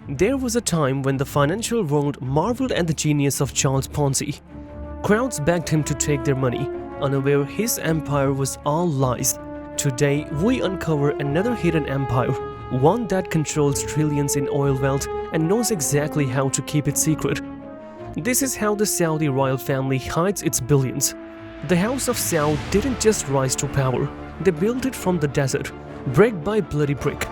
There was a time when the financial world marveled at the genius of Charles Ponzi. Crowds begged him to take their money, unaware his empire was all lies. Today, we uncover another hidden empire, one that controls trillions in oil wealth and knows exactly how to keep it secret. This is how the Saudi royal family hides its billions. The House of Saud didn't just rise to power, they built it from the desert, brick by bloody brick.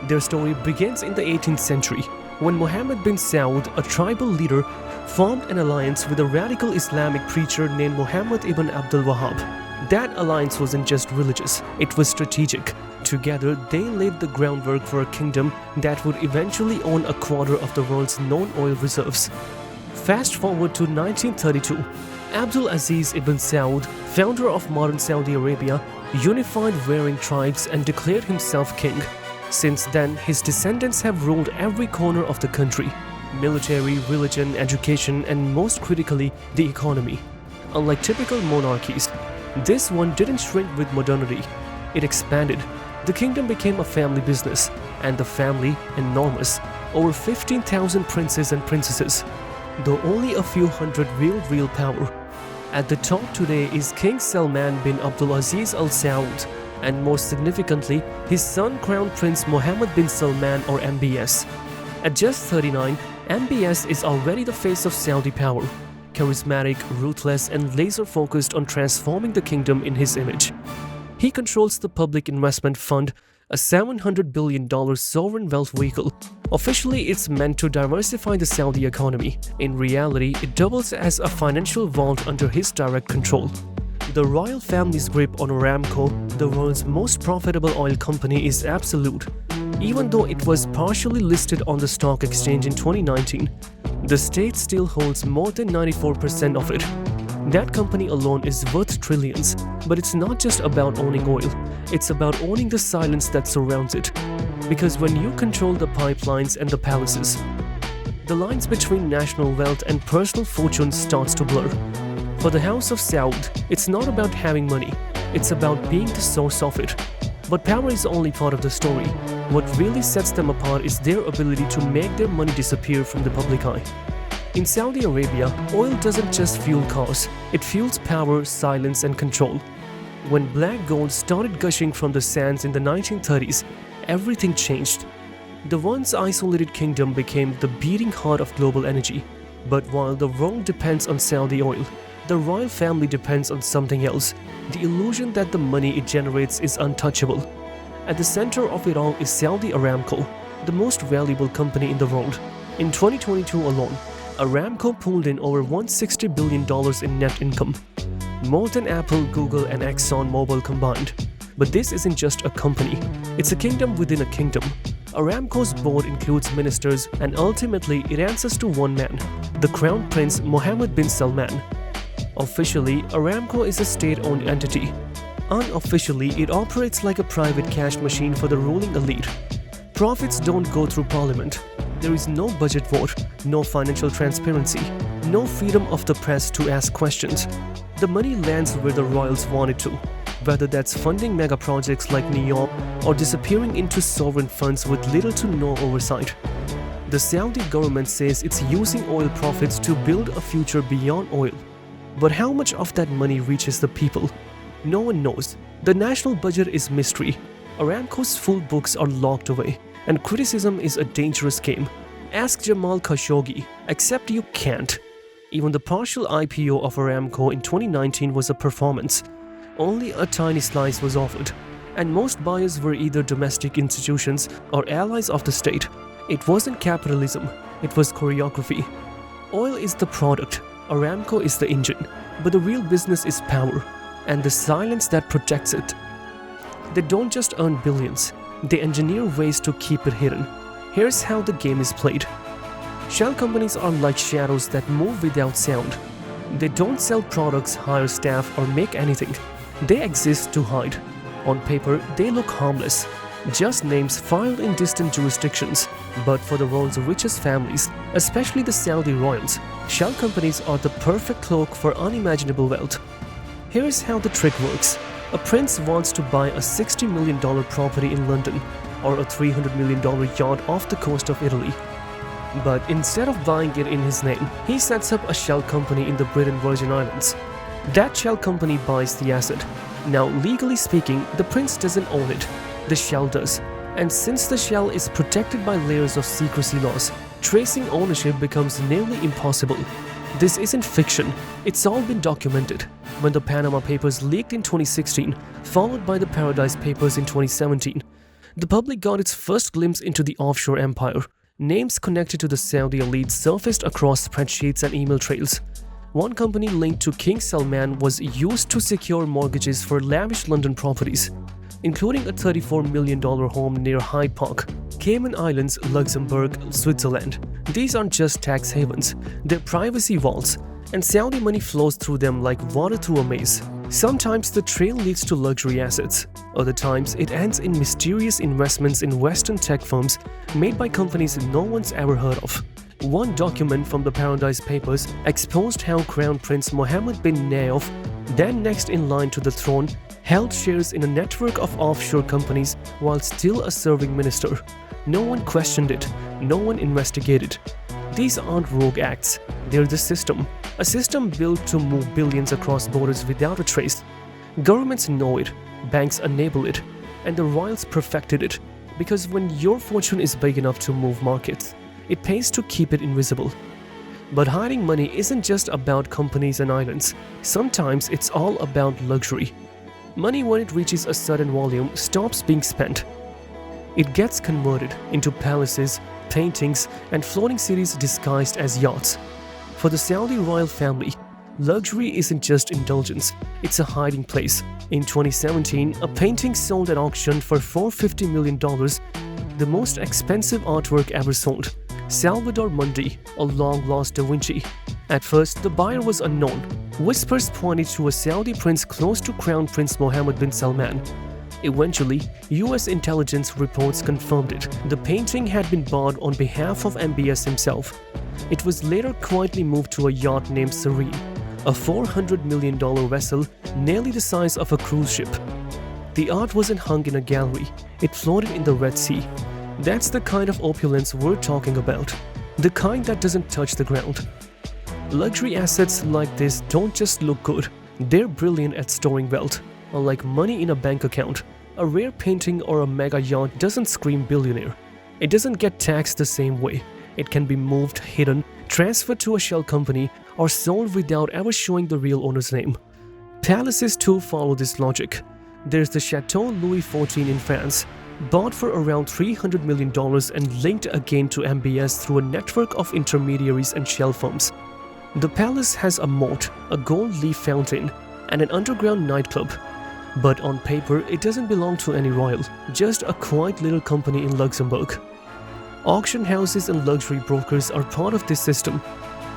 Their story begins in the 18th century, when Mohammed bin Saud, a tribal leader, formed an alliance with a radical Islamic preacher named Muhammad ibn Abdul Wahhab. That alliance wasn't just religious, it was strategic. Together, they laid the groundwork for a kingdom that would eventually own a quarter of the world's known oil reserves. Fast forward to 1932, Abdul Aziz ibn Saud, founder of modern Saudi Arabia, unified warring tribes and declared himself king. Since then, his descendants have ruled every corner of the country: military, religion, education, and most critically, the economy. Unlike typical monarchies, this one didn't shrink with modernity. It expanded. The kingdom became a family business, and the family enormous. Over 15,000 princes and princesses, though only a few hundred wield real power. At the top today is King Salman bin Abdulaziz Al Saud, and more significantly, his son Crown Prince Mohammed bin Salman, or MBS. At just 39, MBS is already the face of Saudi power, charismatic, ruthless, and laser-focused on transforming the kingdom in his image. He controls the Public Investment Fund, a $700 billion sovereign wealth vehicle. Officially, it's meant to diversify the Saudi economy. In reality, it doubles as a financial vault under his direct control. The royal family's grip on Aramco, the world's most profitable oil company, is absolute. Even though it was partially listed on the stock exchange in 2019, the state still holds more than 94% of it. That company alone is worth trillions, but it's not just about owning oil, it's about owning the silence that surrounds it. Because when you control the pipelines and the palaces, the lines between national wealth and personal fortune starts to blur. For the House of Saud, it's not about having money, it's about being the source of it. But power is only part of the story. What really sets them apart is their ability to make their money disappear from the public eye. In Saudi Arabia, oil doesn't just fuel cars, it fuels power, silence, and control. When black gold started gushing from the sands in the 1930s, everything changed. The once isolated kingdom became the beating heart of global energy. But while the world depends on Saudi oil, the royal family depends on something else: the illusion that the money it generates is untouchable. At the center of it all is Saudi Aramco, the most valuable company in the world. In 2022 alone, Aramco pulled in over $160 billion in net income, more than Apple, Google, and ExxonMobil combined. But this isn't just a company, it's a kingdom within a kingdom. Aramco's board includes ministers, and ultimately it answers to one man, the Crown Prince Mohammed bin Salman. Officially, Aramco is a state-owned entity. Unofficially, it operates like a private cash machine for the ruling elite. Profits don't go through parliament. There is no budget vote, no financial transparency, no freedom of the press to ask questions. The money lands where the royals want it to, whether that's funding mega projects like NEOM or disappearing into sovereign funds with little to no oversight. The Saudi government says it's using oil profits to build a future beyond oil. But how much of that money reaches the people? No one knows. The national budget is mystery. Aramco's full books are locked away, and criticism is a dangerous game. Ask Jamal Khashoggi, except you can't. Even the partial IPO of Aramco in 2019 was a performance. Only a tiny slice was offered, and most buyers were either domestic institutions or allies of the state. It wasn't capitalism, it was choreography. Oil is the product, Aramco is the engine, but the real business is power, and the silence that protects it. They don't just earn billions, they engineer ways to keep it hidden. Here's how the game is played. Shell companies are like shadows that move without sound. They don't sell products, hire staff, or make anything. They exist to hide. On paper, they look harmless, just names filed in distant jurisdictions. But for the world's richest families, especially the Saudi royals, shell companies are the perfect cloak for unimaginable wealth. Here's how the trick works. A prince wants to buy a $60 million property in London or a $300 million yacht off the coast of Italy. But instead of buying it in his name, he sets up a shell company in the British Virgin Islands. That shell company buys the asset. Now, legally speaking, the prince doesn't own it. The shell does. And since the shell is protected by layers of secrecy laws, tracing ownership becomes nearly impossible. This isn't fiction, it's all been documented. When the Panama Papers leaked in 2016, followed by the Paradise Papers in 2017, the public got its first glimpse into the offshore empire. Names connected to the Saudi elite surfaced across spreadsheets and email trails. One company linked to King Salman was used to secure mortgages for lavish London properties, including a $34 million home near Hyde Park, Cayman Islands, Luxembourg, Switzerland. These aren't just tax havens, they're privacy vaults, and Saudi money flows through them like water through a maze. Sometimes the trail leads to luxury assets, other times it ends in mysterious investments in Western tech firms made by companies no one's ever heard of. One document from the Paradise Papers exposed how Crown Prince Mohammed bin Nayef, then next in line to the throne, held shares in a network of offshore companies while still a serving minister. No one questioned it, no one investigated. These aren't rogue acts, they're the system. A system built to move billions across borders without a trace. Governments know it, banks enable it, and the royals perfected it. Because when your fortune is big enough to move markets, it pays to keep it invisible. But hiding money isn't just about companies and islands. Sometimes it's all about luxury. Money, when it reaches a certain volume, stops being spent. It gets converted into palaces, paintings, and floating cities disguised as yachts. For the Saudi royal family, luxury isn't just indulgence, it's a hiding place. In 2017, a painting sold at auction for $450 million, the most expensive artwork ever sold. Salvador Mundi, a long-lost Da Vinci. At first, the buyer was unknown. Whispers pointed to a Saudi prince close to Crown Prince Mohammed bin Salman. Eventually, US intelligence reports confirmed it. The painting had been bought on behalf of MBS himself. It was later quietly moved to a yacht named Serene, a $400 million vessel nearly the size of a cruise ship. The art wasn't hung in a gallery, it floated in the Red Sea. That's the kind of opulence we're talking about, the kind that doesn't touch the ground. Luxury assets like this don't just look good, they're brilliant at storing wealth. Unlike money in a bank account, a rare painting or a mega yacht doesn't scream billionaire. It doesn't get taxed the same way. It can be moved, hidden, transferred to a shell company, or sold without ever showing the real owner's name. Palaces too follow this logic. There's the Chateau Louis XIV in France, bought for around $300 million and linked again to MBS through a network of intermediaries and shell firms. The palace has a moat, a gold leaf fountain, and an underground nightclub. But on paper, it doesn't belong to any royal, just a quiet little company in Luxembourg. Auction houses and luxury brokers are part of this system.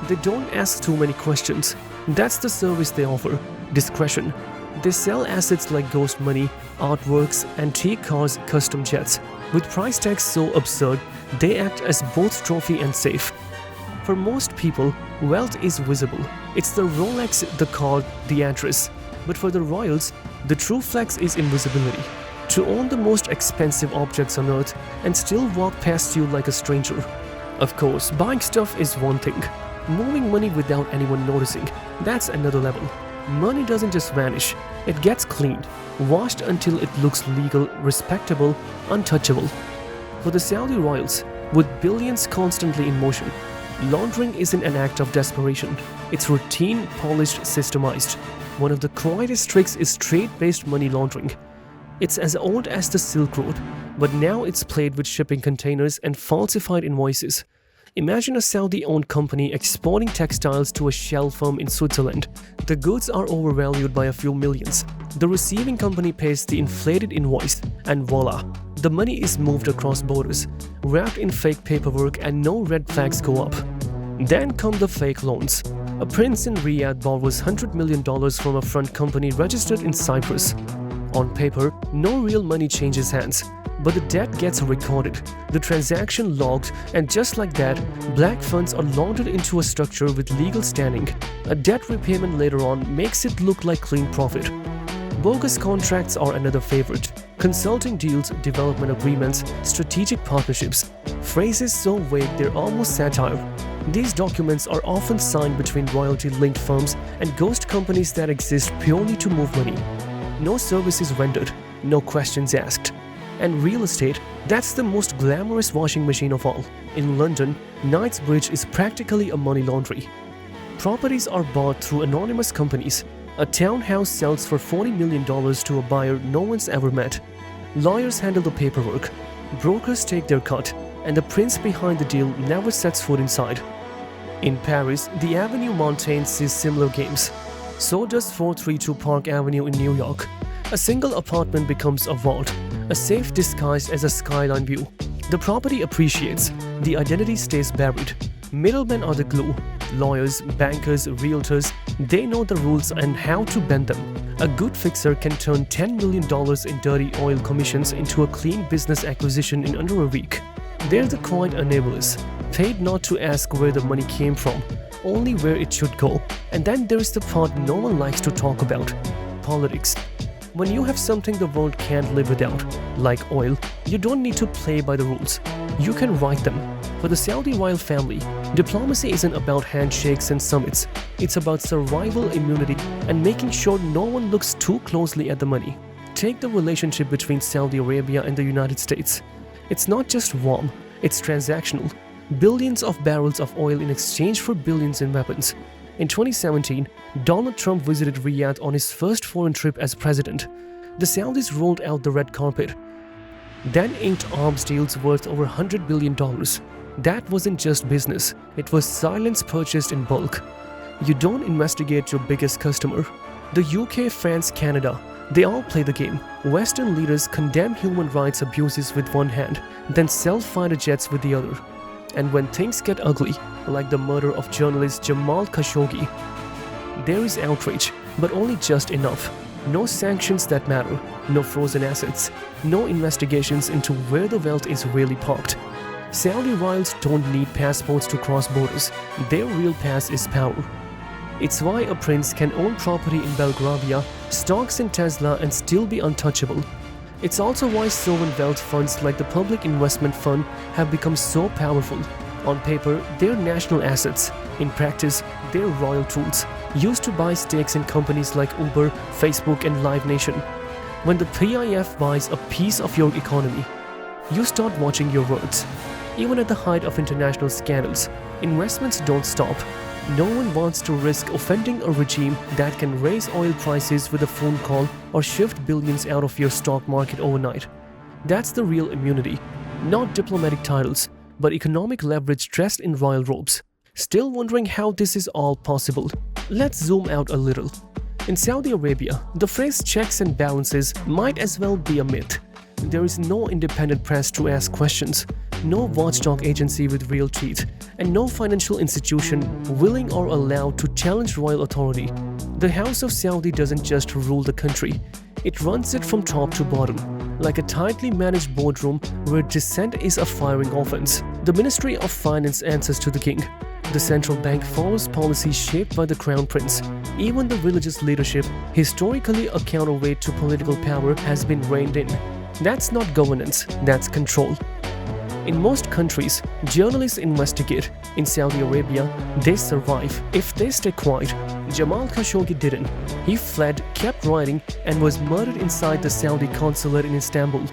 They don't ask too many questions. That's the service they offer, discretion. They sell assets like ghost money, artworks, antique cars, custom jets. With price tags so absurd, they act as both trophy and safe. For most people, wealth is visible. It's the Rolex, the car, the address. But for the royals, the true flex is invisibility. To own the most expensive objects on earth and still walk past you like a stranger. Of course, buying stuff is one thing. Moving money without anyone noticing, that's another level. Money doesn't just vanish, it gets cleaned, washed until it looks legal, respectable, untouchable. For the Saudi royals, with billions constantly in motion, laundering isn't an act of desperation. It's routine, polished, systemized. One of the quietest tricks is trade-based money laundering. It's as old as the Silk Road, but now it's played with shipping containers and falsified invoices. Imagine a Saudi-owned company exporting textiles to a shell firm in Switzerland. The goods are overvalued by a few millions. The receiving company pays the inflated invoice, and voila, the money is moved across borders, wrapped in fake paperwork, and no red flags go up. Then come the fake loans. A prince in Riyadh borrows $100 million from a front company registered in Cyprus. On paper, no real money changes hands, but the debt gets recorded, the transaction logged, and just like that, black funds are laundered into a structure with legal standing. A debt repayment later on makes it look like clean profit. Bogus contracts are another favorite. Consulting deals, development agreements, strategic partnerships. Phrases so vague they're almost satire. These documents are often signed between royalty-linked firms and ghost companies that exist purely to move money. No services rendered, no questions asked. And real estate, that's the most glamorous washing machine of all. In London, Knightsbridge is practically a money laundry. Properties are bought through anonymous companies. A townhouse sells for $40 million to a buyer no one's ever met. Lawyers handle the paperwork. Brokers take their cut, and the prince behind the deal never sets foot inside. In Paris, the Avenue Montaigne sees similar games. So does 432 Park Avenue in New York. A single apartment becomes a vault, a safe disguised as a skyline view. The property appreciates, the identity stays buried. Middlemen are the glue. Lawyers, bankers, realtors, they know the rules and how to bend them. A good fixer can turn $10 million in dirty oil commissions into a clean business acquisition in under a week. They're the quiet enablers, paid not to ask where the money came from, only where it should go. And then there's the part no one likes to talk about: politics. When you have something the world can't live without, like oil, you don't need to play by the rules. You can write them. For the Saudi royal family, diplomacy isn't about handshakes and summits. It's about survival immunity and making sure no one looks too closely at the money. Take the relationship between Saudi Arabia and the United States. It's not just warm, it's transactional. Billions of barrels of oil in exchange for billions in weapons. In 2017, Donald Trump visited Riyadh on his first foreign trip as president. The Saudis rolled out the red carpet, then inked arms deals worth over $100 billion. That wasn't just business, it was silence purchased in bulk. You don't investigate your biggest customer. The UK, France, Canada, they all play the game. Western leaders condemn human rights abuses with one hand, then sell fighter jets with the other. And when things get ugly, like the murder of journalist Jamal Khashoggi, there is outrage, but only just enough. No sanctions that matter, no frozen assets, no investigations into where the wealth is really parked. Saudi royals don't need passports to cross borders. Their real pass is power. It's why a prince can own property in Belgravia, stocks in Tesla, and still be untouchable. It's also why sovereign wealth funds like the Public Investment Fund have become so powerful. On paper, they're national assets. In practice, they're royal tools, used to buy stakes in companies like Uber, Facebook, and Live Nation. When the PIF buys a piece of your economy, you start watching your words. Even at the height of international scandals, investments don't stop. No one wants to risk offending a regime that can raise oil prices with a phone call or shift billions out of your stock market overnight. That's the real immunity. Not diplomatic titles, but economic leverage dressed in royal robes. Still wondering how this is all possible? Let's zoom out a little. In Saudi Arabia, the phrase checks and balances might as well be a myth. There is no independent press to ask questions, no watchdog agency with real teeth, and no financial institution willing or allowed to challenge royal authority. The House of Saud doesn't just rule the country, it runs it from top to bottom, like a tightly managed boardroom where dissent is a firing offense. The Ministry of Finance answers to the king. The central bank follows policies shaped by the crown prince. Even the religious leadership, historically a counterweight to political power, has been reined in. That's not governance, that's control. In most countries, journalists investigate. In Saudi Arabia, they survive if they stay quiet. Jamal Khashoggi didn't. He fled, kept writing, and was murdered inside the Saudi consulate in Istanbul.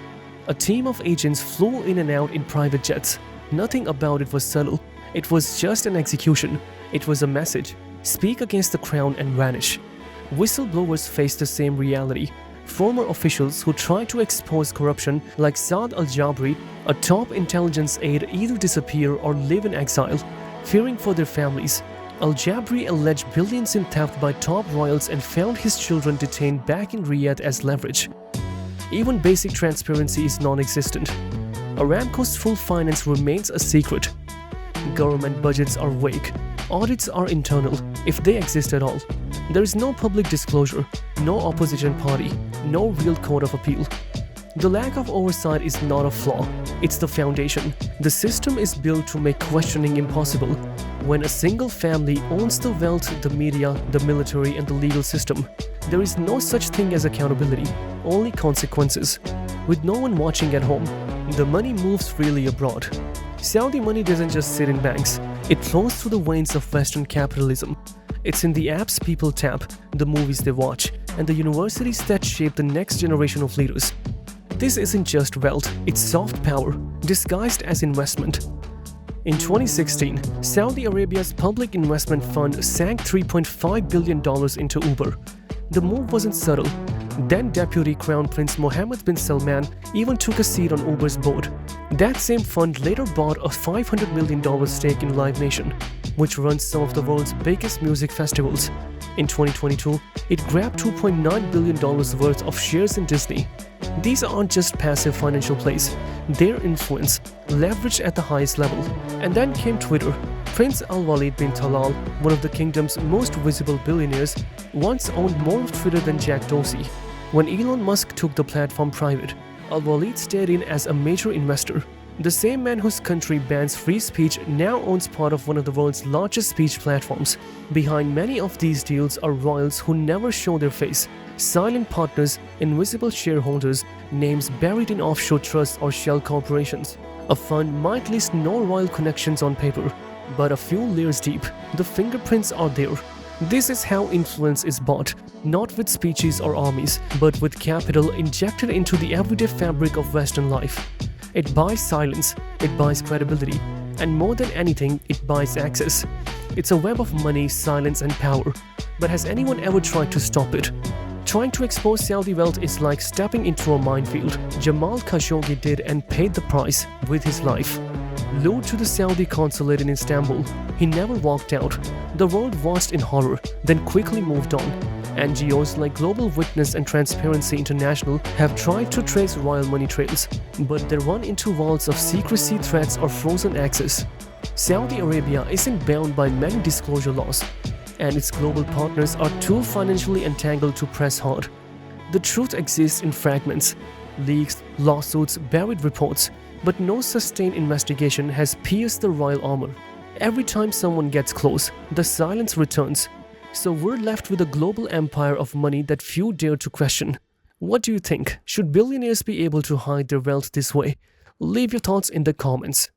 A team of agents flew in and out in private jets. Nothing about it was subtle. It was just an execution. It was a message. Speak against the crown and vanish. Whistleblowers face the same reality. Former officials who try to expose corruption, like Saad al-Jabri, a top intelligence aide, either disappear or live in exile, fearing for their families. Al-Jabri alleged billions in theft by top royals and found his children detained back in Riyadh as leverage. Even basic transparency is non-existent. Aramco's full finance remains a secret. Government budgets are vague. Audits are internal, if they exist at all. There is no public disclosure, no opposition party, no real court of appeal. The lack of oversight is not a flaw, it's the foundation. The system is built to make questioning impossible. When a single family owns the wealth, the media, the military, and the legal system, There is no such thing as accountability, only consequences. With no one watching at home, the money moves freely abroad. Saudi money doesn't just sit in banks, it flows through the veins of Western capitalism. It's in the apps people tap, the movies they watch, and the universities that shape the next generation of leaders. This isn't just wealth, it's soft power, disguised as investment. In 2016, Saudi Arabia's public investment fund sank $3.5 billion into Uber. The move wasn't subtle. Then Deputy Crown Prince Mohammed bin Salman even took a seat on Uber's board. That same fund later bought a $500 million stake in Live Nation, which runs some of the world's biggest music festivals. In 2022, it grabbed $2.9 billion worth of shares in Disney. These aren't just passive financial plays, their influence leveraged at the highest level. And then came Twitter. Prince Al-Walid bin Talal, one of the kingdom's most visible billionaires, once owned more of Twitter than Jack Dorsey. When Elon Musk took the platform private, Al-Walid stayed in as a major investor. The same man whose country bans free speech now owns part of one of the world's largest speech platforms. Behind many of these deals are royals who never show their face, silent partners, invisible shareholders, names buried in offshore trusts or shell corporations. A fund might list no royal connections on paper, but a few layers deep, the fingerprints are there. This is how influence is bought, not with speeches or armies, but with capital injected into the everyday fabric of Western life. It buys silence, it buys credibility, and more than anything, it buys access. It's a web of money, silence, and power. But has anyone ever tried to stop it? Trying to expose Saudi wealth is like stepping into a minefield. Jamal Khashoggi did and paid the price with his life. Lured to the Saudi consulate in Istanbul, he never walked out. The world watched in horror, then quickly moved on. NGOs like Global Witness and Transparency International have tried to trace royal money trails, but they run into walls of secrecy, threats, or frozen access. Saudi Arabia isn't bound by many disclosure laws, and its global partners are too financially entangled to press hard. The truth exists in fragments, leaks, lawsuits, buried reports, but no sustained investigation has pierced the royal armor. Every time someone gets close, the silence returns. So we're left with a global empire of money that few dare to question. What do you think? Should billionaires be able to hide their wealth this way? Leave your thoughts in the comments.